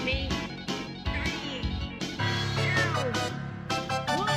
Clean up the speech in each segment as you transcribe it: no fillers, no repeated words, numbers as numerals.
baby. 3, 2, 1.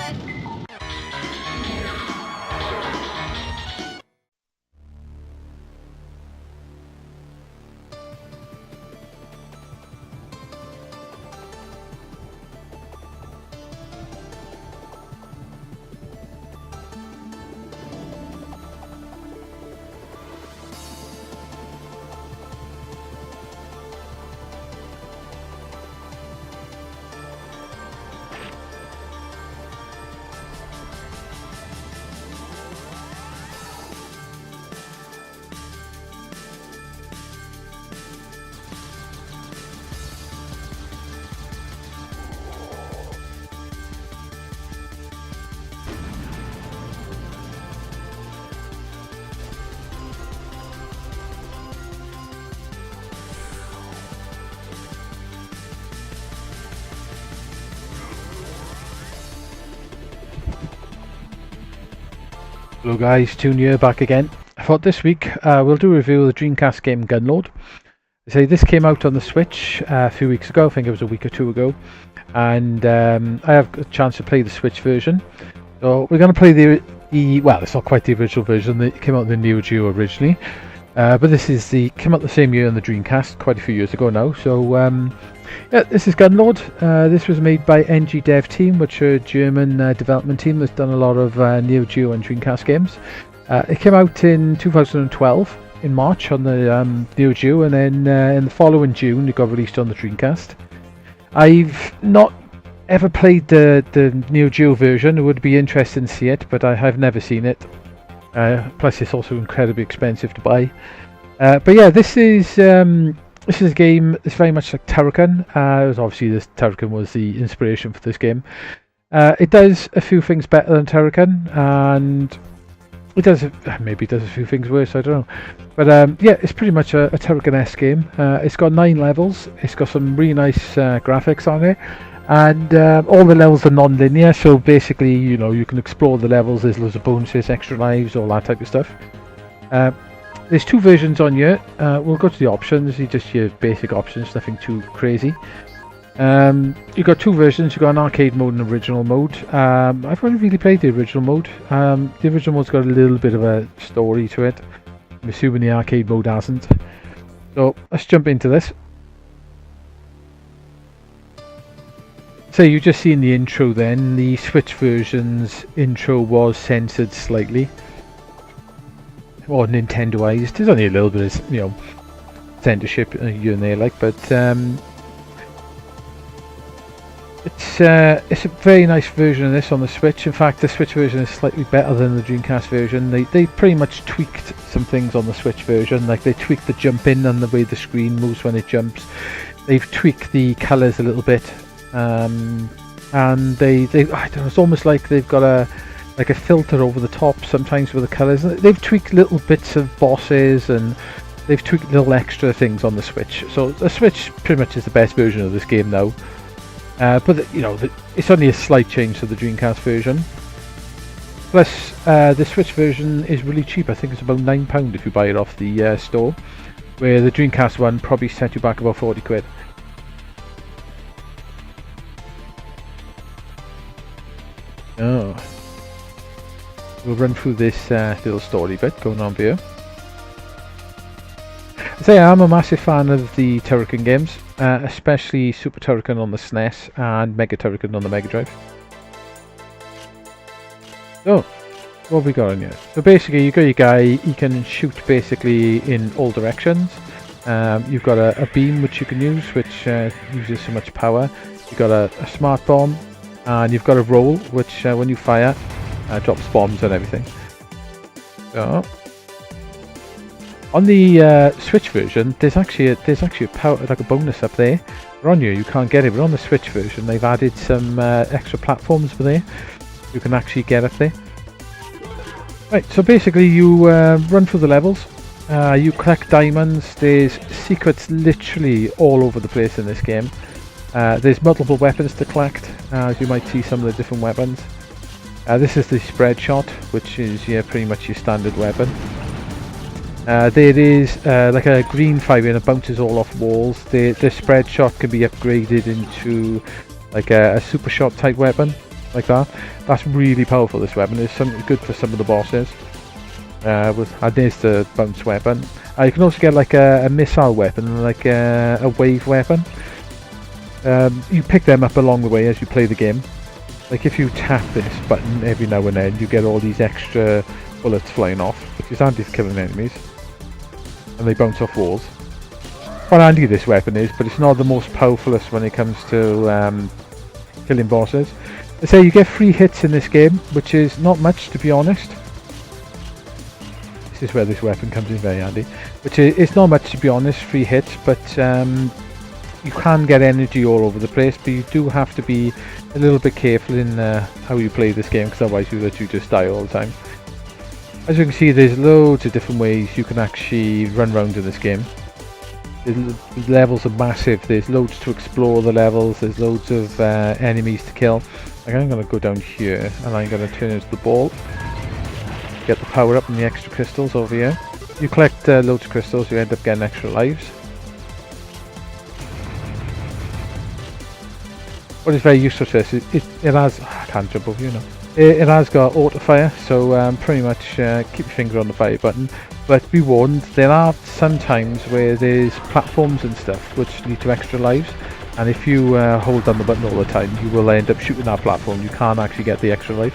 Hello guys, Toon here back again. I thought this week we'll do a review of the Dreamcast game Gunlord. I say this came out on the Switch a few weeks ago, I think it was a week or two ago, and I have a chance to play the Switch version. So we're going to play the well, it's not quite the original version, it came out in the Neo Geo originally, but this is came out the same year on the Dreamcast, quite a few years ago now. So yeah, this is Gunlord. This was made by NG Dev Team, which are a German development team that's done a lot of Neo Geo and Dreamcast games. It came out in 2012 in March on the Neo Geo, and then in the following June it got released on the Dreamcast. I've not ever played the Neo Geo version. It would be interesting to see it, but I have never seen it. Plus it's also incredibly expensive to buy. But yeah, this is a game. It's very much like Turrican. Obviously this Turrican was the inspiration for this game. It does a few things better than Turrican, and it does maybe does a few things worse, I don't know. But yeah, it's pretty much a Turrican-esque game. It's got 9 levels. It's got some really nice graphics on it, and all the levels are non-linear, so basically, you know, you can explore the levels. There's loads of bonuses, extra lives, all that type of stuff. There's 2 versions on here. We'll go to the options. You just your basic options, nothing too crazy. You've got 2 versions. You've got an arcade mode and original mode. I've only really played the original mode. The original mode's got a little bit of a story to it. I'm assuming the arcade mode hasn't. So let's jump into this. So you just seen the intro then. The Switch version's intro was censored slightly, or Nintendoized. There's only a little bit of, you know, censorship here and there, like, but it's a very nice version of this on the Switch. In fact, the Switch version is slightly better than the Dreamcast version. They pretty much tweaked some things on the Switch version, like they tweaked the jumping and the way the screen moves when it jumps. They've tweaked the colours a little bit, and they I don't know, it's almost like they've got a filter over the top sometimes with the colours. They've tweaked little bits of bosses, and they've tweaked little extra things on the Switch. So the Switch pretty much is the best version of this game now. But you know, it's only a slight change to the Dreamcast version. Plus, the Switch version is really cheap. I think it's about £9 if you buy it off the store, where the Dreamcast one probably set you back about 40 quid. Oh. We'll run through this little story bit going on here. So I'm a massive fan of the Turrican games, especially Super Turrican on the SNES and Mega Turrican on the Mega Drive. So, what have we got on here? So basically, you got your guy. He can shoot basically in all directions. You've got a beam which you can use, which uses so much power. You've got a smart bomb, and you've got a roll, which when you fire, drops bombs and everything. So, on the Switch version, there's actually a power, like a bonus up there. But on here you can't get it, but on the Switch version they've added some extra platforms for there. You can actually get up there. Right, so basically you run through the levels. You collect diamonds. There's secrets literally all over the place in this game. There's multiple weapons to collect, as you might see some of the different weapons. This is the spread shot, which is pretty much your standard weapon. There is like a green fire and it bounces all off walls. The spread shot can be upgraded into like a super shot type weapon, like that. That's really powerful, this weapon. It's good for some of the bosses. And there's the bounce weapon. You can also get like a missile weapon, like a wave weapon. You pick them up along the way as you play the game. Like if you tap this button every now and then, you get all these extra bullets flying off, which is handy for killing enemies. And they bounce off walls. Quite handy this weapon is, but it's not the most powerfulest when it comes to killing bosses. I say you get 3 hits in this game, which is not much, to be honest. This is where this weapon comes in very handy. Which is, it's not much, to be honest, 3 hits, but you can get energy all over the place, but you do have to be a little bit careful in how you play this game, because otherwise you just die all the time. As you can see, there's loads of different ways you can actually run around in this game. The levels are massive. There's loads to explore the levels. There's loads of enemies to kill. Like I'm going to go down here and I'm going to turn into the ball. Get the power up and the extra crystals over here. You collect loads of crystals, you end up getting extra lives. What is very useful to this, it has... I can't jump over you now. It has got auto fire, so pretty much keep your finger on the fire button. But be warned, there are some times where there's platforms and stuff which lead to extra lives, and if you hold down the button all the time, you will end up shooting that platform. You can't actually get the extra life.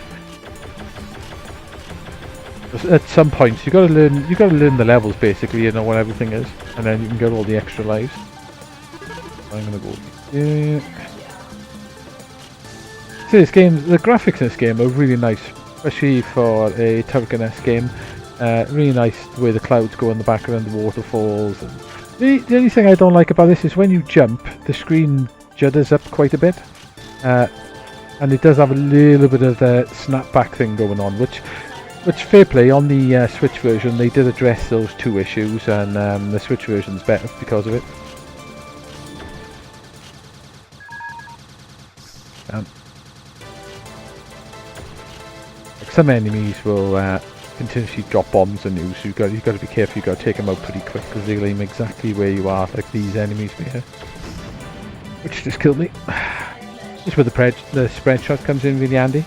At some points, you got to learn the levels basically. You know what everything is, and then you can get all the extra lives. I'm gonna go here. So this game, the graphics in this game are really nice, especially for a Turrican-esque game. Really nice the way the clouds go in the background, the waterfalls. And the only thing I don't like about this is when you jump, the screen judders up quite a bit. And it does have a little bit of the snapback thing going on, which fair play, on the Switch version they did address those 2 issues, and the Switch version's better because of it. Some enemies will continuously drop bombs on you, so you've got to be careful. You've got to take them out pretty quick because they'll aim exactly where you are, like these enemies here, which just killed me. This is where the spread shot comes in really handy.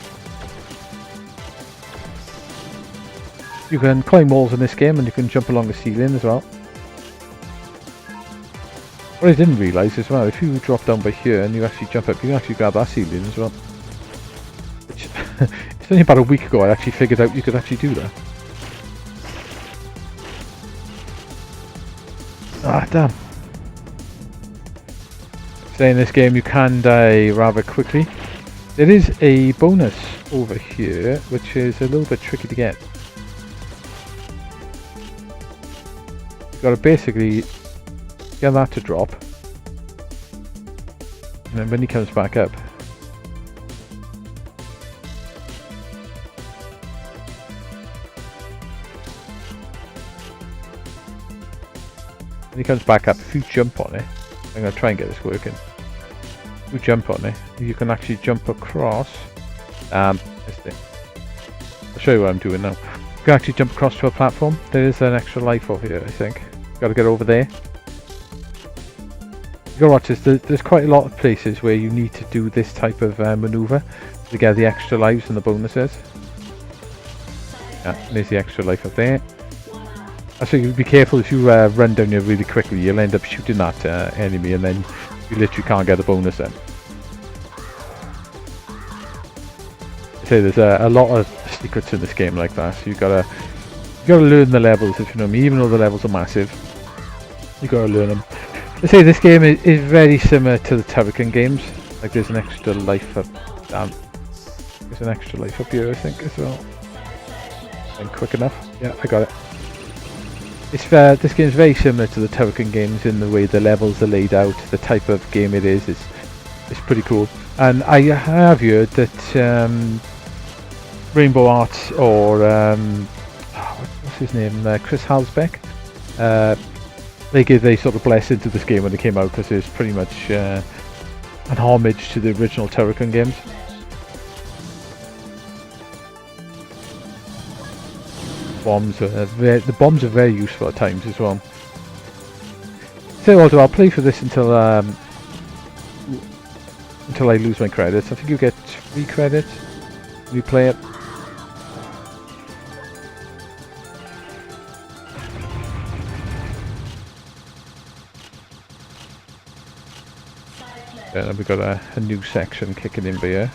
You can climb walls in this game, and you can jump along the ceiling as well. What I didn't realise as well, if you drop down by here and you actually jump up, you can actually grab that ceiling as well. Which it's only about a week ago I actually figured out you could actually do that. Ah, damn. So in this game you can die rather quickly. There is a bonus over here which is a little bit tricky to get. You've got to basically get that to drop, and then when he comes back up, if you jump on it, I'm going to try and get this working. If you jump on it, you can actually jump across. I'll show you what I'm doing now. You can actually jump across to a platform. There is an extra life over here, I think. Got to get over there. You got to watch this. There's quite a lot of places where you need to do this type of maneuver to get the extra lives and the bonuses. Yeah, there's the extra life up there. So you be careful if you run down here really quickly, you'll end up shooting that enemy and then you literally can't get the bonus then. So there's a lot of secrets in this game like that, so you gotta learn the levels, if you know me, even though the levels are massive. You gotta learn them. I say this game is very similar to the Turrican games. Like there's an extra life up. There's an extra life up here, I think, as well. And quick enough. Yeah, I got it. This game is very similar to the Turrican games in the way the levels are laid out, the type of game it is. It's pretty cool. And I have heard that Rainbow Arts or what's his name, Chris Halsbeck, they gave a sort of blessing to this game when it came out because it's pretty much an homage to the original Turrican games. Bombs are the bombs are very useful at times as well. So I'll play for this until I lose my credits. I think you get 3 credits when you play it. Yeah, we've got a new section kicking in here.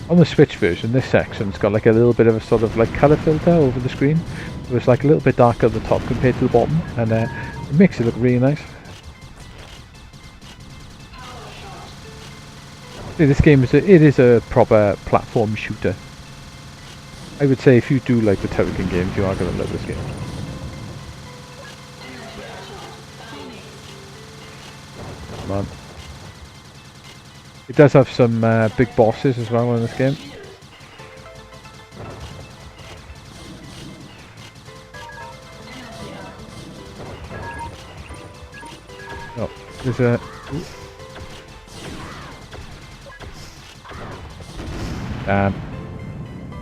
On the Switch version, this section's got like a little bit of a sort of like colour filter over the screen. So it's like a little bit darker at the top compared to the bottom, and it makes it look really nice. See, this game is a proper platform shooter. I would say if you do like the Turrican games, you are going to love this game. Come on. It does have some big bosses as well in this game. Oh, there's a...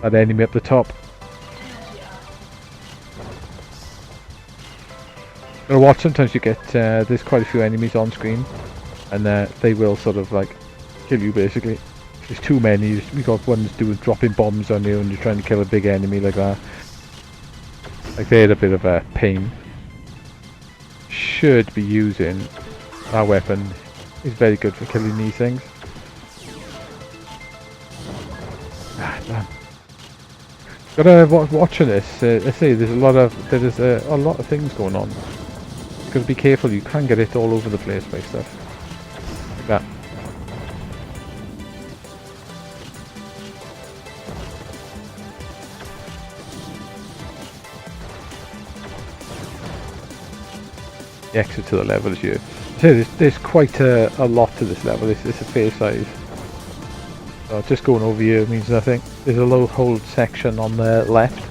that enemy up the top. You know what, sometimes you get, there's quite a few enemies on screen, and they will sort of like kill you basically. If there's too many, we got ones dropping bombs on you and you're trying to kill a big enemy like that. Like they're a bit of a pain. Should be using that weapon. It's very good for killing these things. Ah, damn. Watching this, let's say there's a lot of things going on. You've got to be careful, you can get it all over the place by stuff. Like that. The exit to the level is here. So there's quite a lot to this level. It's a fair size. So just going over here means nothing. There's a low hold section on the left.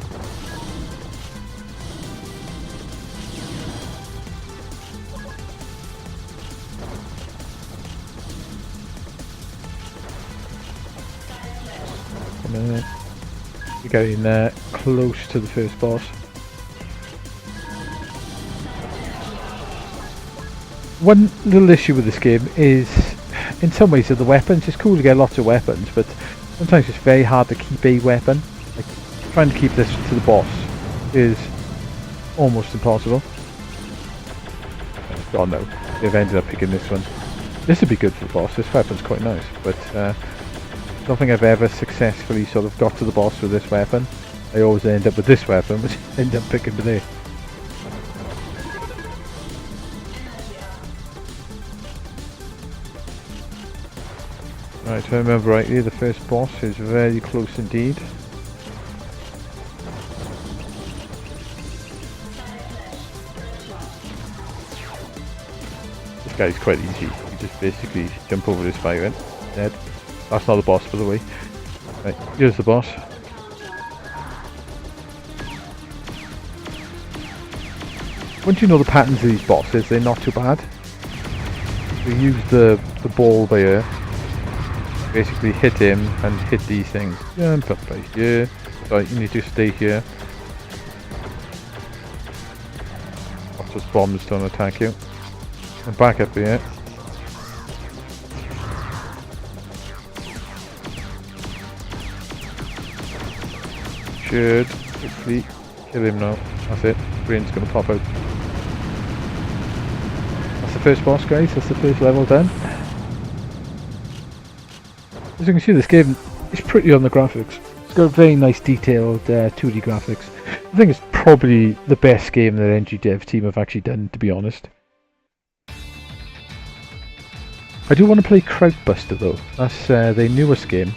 You're getting close to the first boss. One little issue with this game is, in some ways, the weapons. It's cool to get lots of weapons, but sometimes it's very hard to keep a weapon. Like trying to keep this to the boss is almost impossible. Oh no, they've ended up picking this one. This would be good for the boss. This weapon's quite nice, but I don't think I've ever successfully sort of got to the boss with this weapon. I always end up with this weapon, which I end up picking today. Right, if I remember rightly, the first boss is very close indeed. This guy's quite easy. You just basically jump over this fire and dead. That's not the boss, by the way. Right, here's the boss. Once you know the patterns of these bosses, they're not too bad. We use the ball there. Basically hit him and hit these things. Jump up right here. Right, you need to stay here. Lots of bombs don't attack you. And back up here. Should hopefully kill him now. That's it. Brain's gonna pop out. That's the first boss, guys. That's the first level done. As you can see, this game is pretty on the graphics. It's got very nice detailed 2D graphics. I think it's probably the best game that NG Dev team have actually done, to be honest. I do want to play Crowdbuster though. That's their newest game.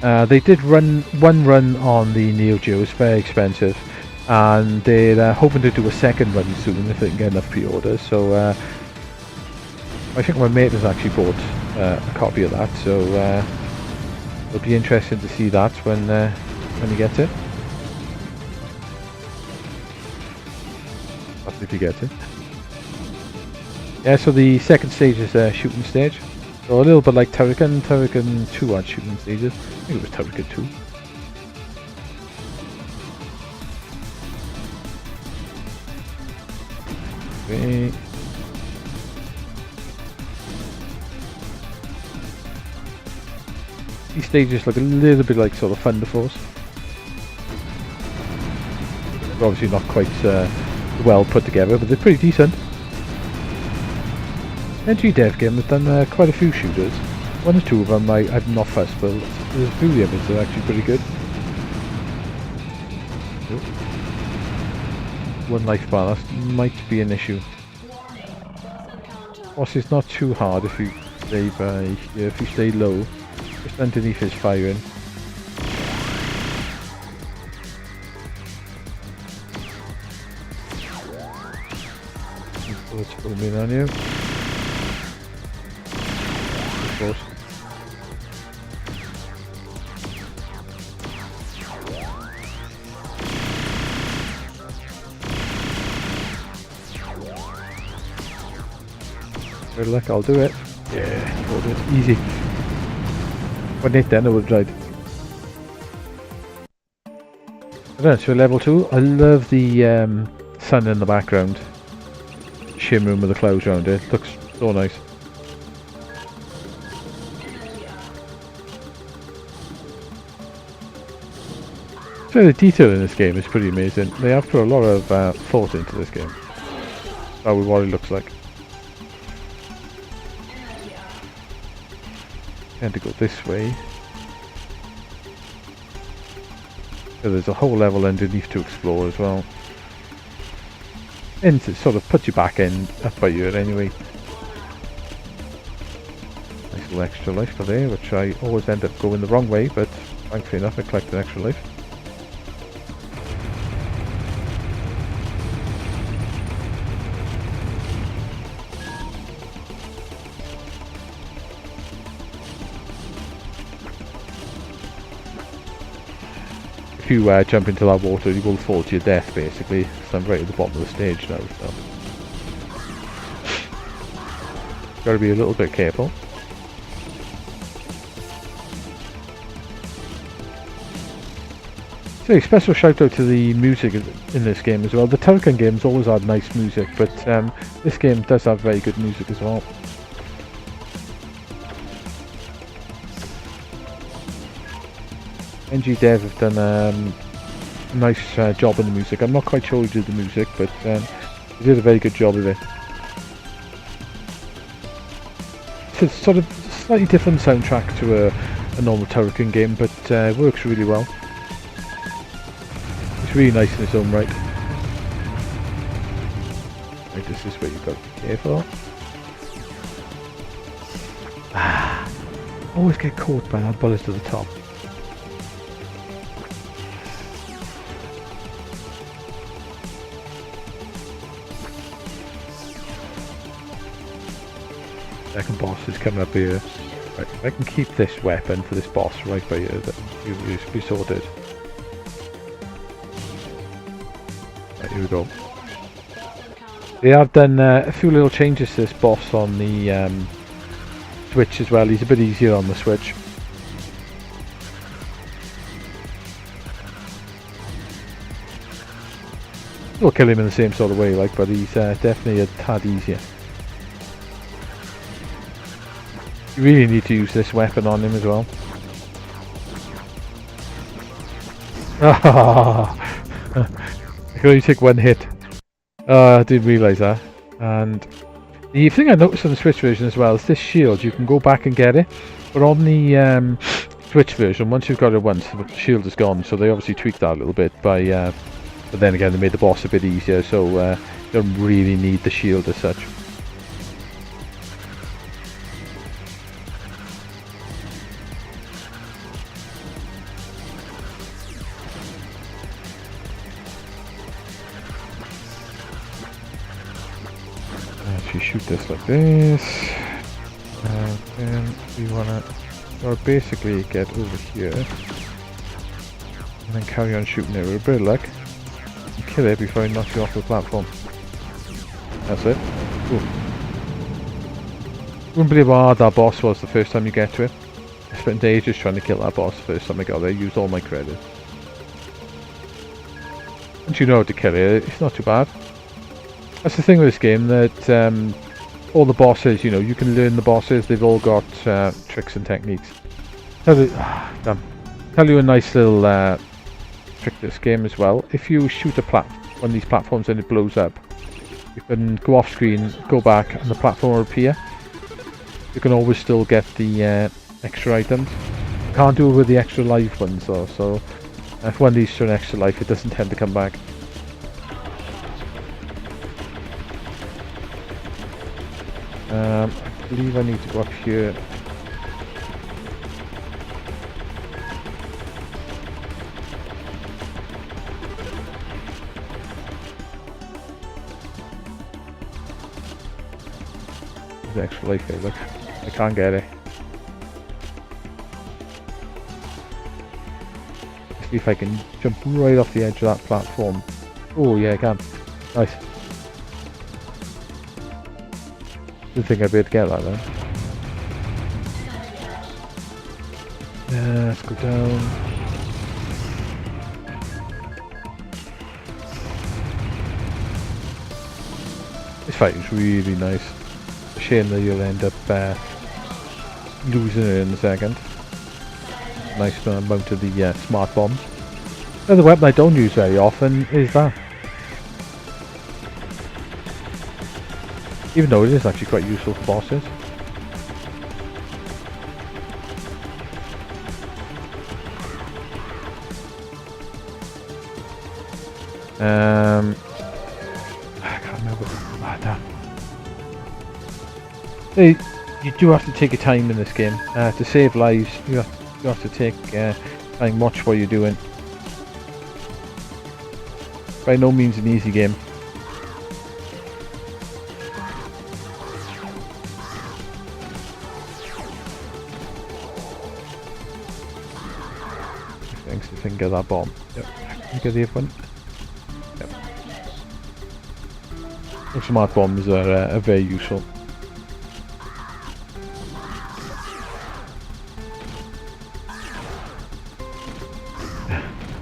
They did one run on the Neo Geo. It's very expensive, and they're hoping to do a second run soon if they can get enough pre-orders. So I think my mate has actually bought a copy of that. So. It'll be interesting to see that when he gets it. That's if he gets it. Yeah, so the second stage is a shooting stage. So a little bit like Turrican. Turrican 2 had shooting stages. I think it was Turrican 2. Okay. These stages look a little bit like sort of Thunder Force. They're obviously not quite well put together, but they're pretty decent. NG Dev Game have done quite a few shooters. One or two of them I'm not fussed, but there's a few of them that are actually pretty good. One life bar, that might be an issue. Boss is not too hard if you stay if you stay low, just underneath his firing. Bullets booming on you. Of course. Good luck, I'll do it. Yeah, hold it. Easy. One hit then I would have died. Alright, so level 2. I love the sun in the background. Shimmering with the clouds around it. Looks so nice. So the detail in this game is pretty amazing. They have put a lot of thought into this game. How what it looks like. Tend to go this way. So there's a whole level underneath to explore as well. And to sort of put you back in up by here anyway. Nice little extra life for there, which I always end up going the wrong way, but thankfully enough I collect an extra life. If you jump into that water, you will fall to your death basically. So I'm right at the bottom of the stage now, so gotta be a little bit careful. So special shout out to the music in this game as well. The Turrican games always had nice music, but this game does have very good music as well. NG Dev have done a nice job in the music. I'm not quite sure who did the music, but they did a very good job of it. It's sort of slightly different soundtrack to a normal Turrican game, but it works really well. It's really nice in its own right. Right, this is where you've got to be careful. Always get caught by that bullet to the top. Second boss is coming up here. Right, if I can keep this weapon for this boss right by here, then you should be sorted. Right, here we go. They have done a few little changes to this boss on the Switch as well. He's a bit easier on the Switch. We'll kill him in the same sort of way, like, but he's definitely a tad easier. You really need to use this weapon on him as well. I can only take one hit. I didn't realise that. And the thing I noticed on the Switch version as well is this shield. You can go back and get it, but on the Switch version, once you've got it once, the shield is gone. So they obviously tweaked that a little bit by, but then again they made the boss a bit easier. So you don't really need the shield as such. If you shoot this like this, and then we wanna basically get over here, and then carry on shooting it with a bit of luck, and kill it before it knocks you off the platform. That's it. Ooh. Wouldn't believe how hard that boss was the first time you get to it. I spent ages trying to kill that boss the first time I got there. Used all my credit. Once you know how to kill it, it's not too bad. That's the thing with this game, that all the bosses, you know, you can learn the bosses. They've all got tricks and techniques. Tell you a nice little trick this game as well. If you shoot one of these platforms and it blows up, you can go off screen, go back, and the platform will appear. You can always still get the extra items. You can't do it with the extra life ones though, so if one leads to an extra life, it doesn't tend to come back. I believe I need to go up here. There's an extra life here, look. I can't get it. Let's see if I can jump right off the edge of that platform. Oh yeah, I can. Nice. Didn't think I'd be able to get that then. Let's go down. This fight is really nice. A shame that you'll end up losing it in a second. Nice amount of the smart bombs. The other weapon I don't use very often is that. Even though it is actually quite useful for bosses. I can't remember. Ah, damn. You do have to take your time in this game. To save lives, you have to take time, watch what you're doing. By no means an easy game. Thanks if I can get that bomb. Yep. Can you get the other one? Yep. Those smart bombs are very useful.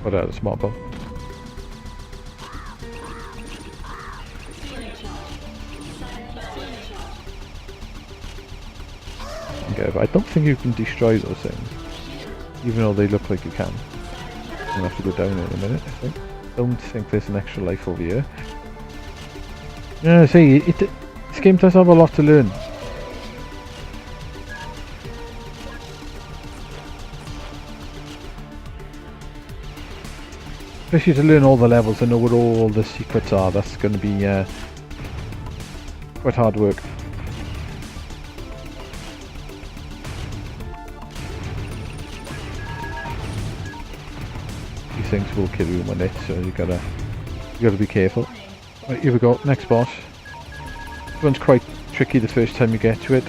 What a smart bomb. Okay, but I don't think you can destroy those things, even though they look like you can. I'm gonna have to go down in a minute, I think. Don't think there's an extra life over here. Yeah, see, this game does have a lot to learn. Especially to learn all the levels and know what all the secrets are. That's going to be quite hard work. These things will kill you in 1 hit, so you gotta be careful. Right, here we go. Next boss. This one's quite tricky the first time you get to it.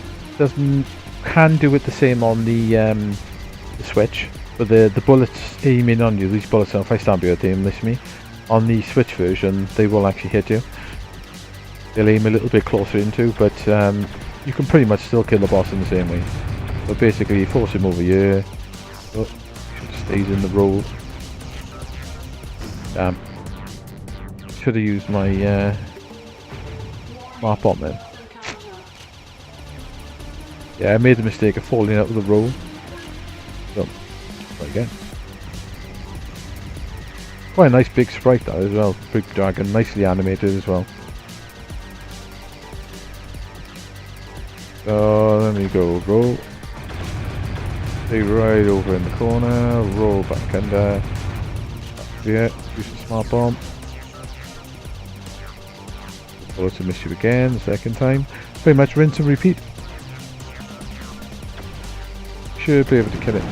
Can do it the same on the Switch. But the bullets aim in on you. These bullets, if I stand behind them, miss me. On the Switch version, they will actually hit you. They'll aim a little bit closer into, but you can pretty much still kill the boss in the same way. So basically, you force him over here. Oh, he stays in the roll. Damn. Should have used my smart bomb then. Yeah, I made the mistake of falling out of the roll. So, again. Quite a nice big sprite that as well. Big dragon, nicely animated as well. So let me go roll. Stay right over in the corner, roll back under. Yeah, use the smart bomb. Bullets will miss you again the second time. Pretty much rinse and repeat. Should be able to kill it.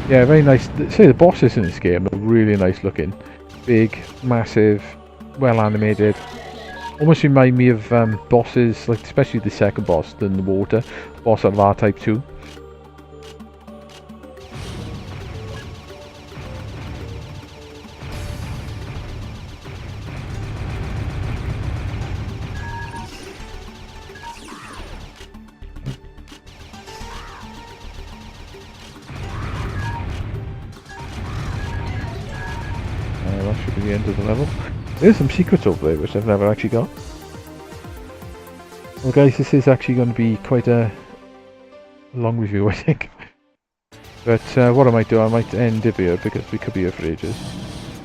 Yeah, very nice. Say the bosses in this game are really nice looking. Big, massive, well animated. Almost remind me of bosses, like especially the second boss, in the water. Boss out of R-Type 2. the end of the level. There's some secrets over there which I've never actually got. Well guys, this is actually going to be quite a long review, I think. But what I might do, I might end it here because we could be here for ages.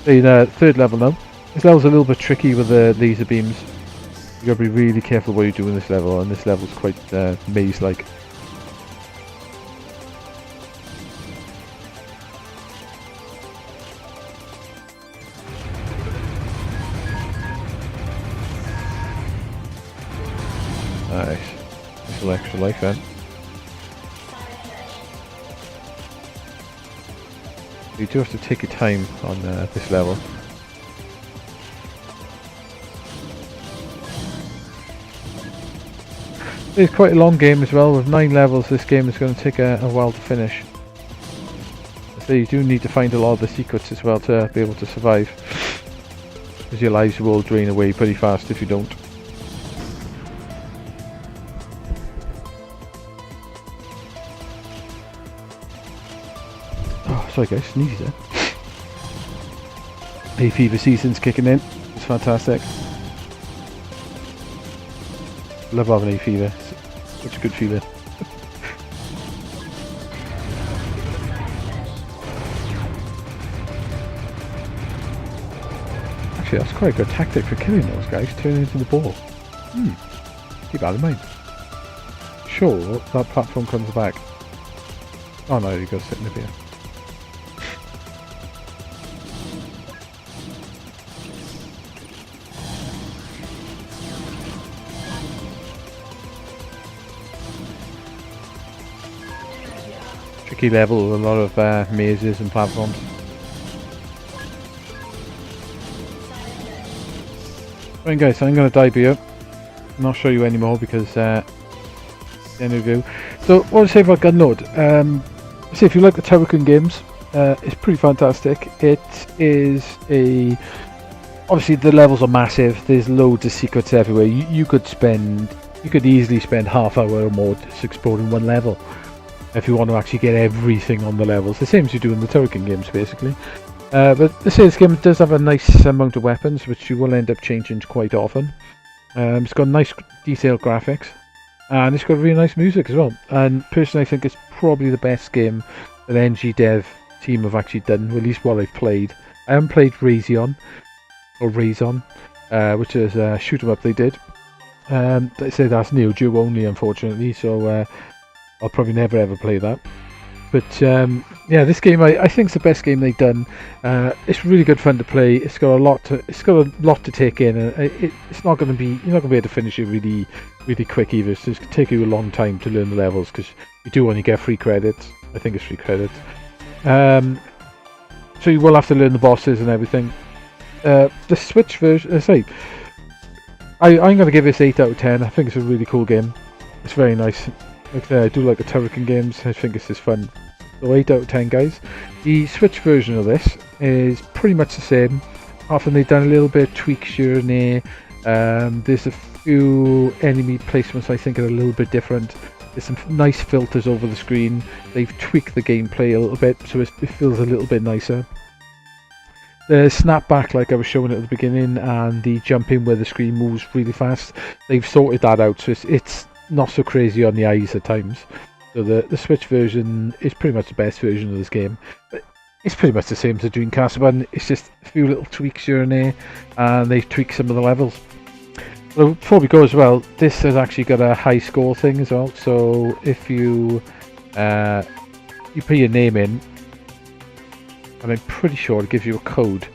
So the third level now. This level's a little bit tricky with the laser beams. You gotta be really careful what you do in this level, and this level's quite maze-like. Nice. Nice little extra life then. You do have to take your time on this level. It's quite a long game as well. With 9 levels, this game is going to take a while to finish. So you do need to find a lot of the secrets as well to be able to survive. Because your lives will drain away pretty fast if you don't. Oh, sorry guys, sneeze there. Hay fever season's kicking in. It's fantastic. Love having hay fever. It's such a good feeling. Actually, that's quite a good tactic for killing those guys. Turn into the ball. Keep that in mind. Sure, that platform comes back. Oh no, you got to sit in the beer. Tricky level with a lot of mazes and platforms. Right guys, I'm going to dive here. Not show you anymore because the end of the review. So what to say about Gunlord? So if you like the Turrican games, it's pretty fantastic. It is a... Obviously the levels are massive, there's loads of secrets everywhere. You could easily spend half hour or more just exploring one level. If you want to actually get everything on the levels, the same as you do in the Turrican games basically. But this game does have a nice amount of weapons which you will end up changing quite often. It's got nice detailed graphics and it's got really nice music as well. And personally I think it's probably the best game that NG Dev team have actually done, at least what I've played. I haven't played Raison, which is a shoot 'em up they did. They say that's Neo Geo only unfortunately, so I'll probably never ever play that. But yeah, this game I think is the best game they've done. It's really good fun to play. It's got a lot to take in, and it's not going to be, you're not going to be able to finish it really quick either. So it's going to take you a long time to learn the levels because you do only get free credits. I think it's free credits. So you will have to learn the bosses and everything. The Switch version, I'm going to give this 8 out of 10. I think it's a really cool game. It's very nice. Like I said, I do like the Turrican games. I think it's just fun. So 8 out of 10 guys. The Switch version of this is pretty much the same. Often they've done a little bit of tweaks here and there. There's a few enemy placements I think are a little bit different. There's some nice filters over the screen. They've tweaked the gameplay a little bit so it feels a little bit nicer. The snapback like I was showing at the beginning and the jumping where the screen moves really fast, they've sorted that out so it's not so crazy on the eyes at times. So the Switch version is pretty much the best version of this game. But it's pretty much the same as the Dreamcast one. It's just a few little tweaks here and there, and they've tweaked some of the levels. Well, before we go as well, this has actually got a high score thing as well. So if you put your name in, and I'm pretty sure it gives you a code.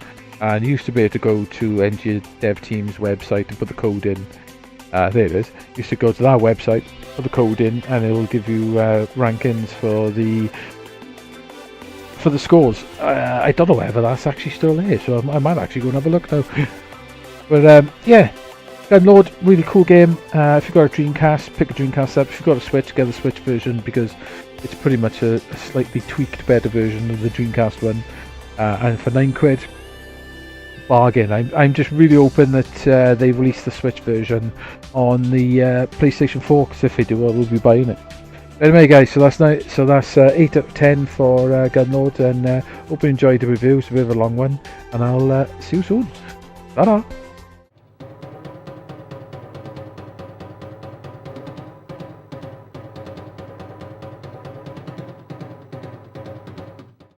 And you used to be able to go to NG Dev Team's website and put the code in. There it is. You should go to that website, put the code in, and it will give you rankings for the scores. I don't know whether that's actually still there, so I might actually go and have a look now. But yeah, Gunlord, really cool game. If you've got a Dreamcast, pick a Dreamcast up. If you've got a Switch, get the Switch version because it's pretty much a slightly tweaked, better version of the Dreamcast one. And for £9. Bargain. I'm just really hoping that they release the Switch version on the PlayStation 4 because if they do I will be buying it. Anyway, guys, so that's 8 out of 10 for Gunlord, and hope you enjoyed the review. It's a bit of a long one, and I'll see you soon. Ta-da!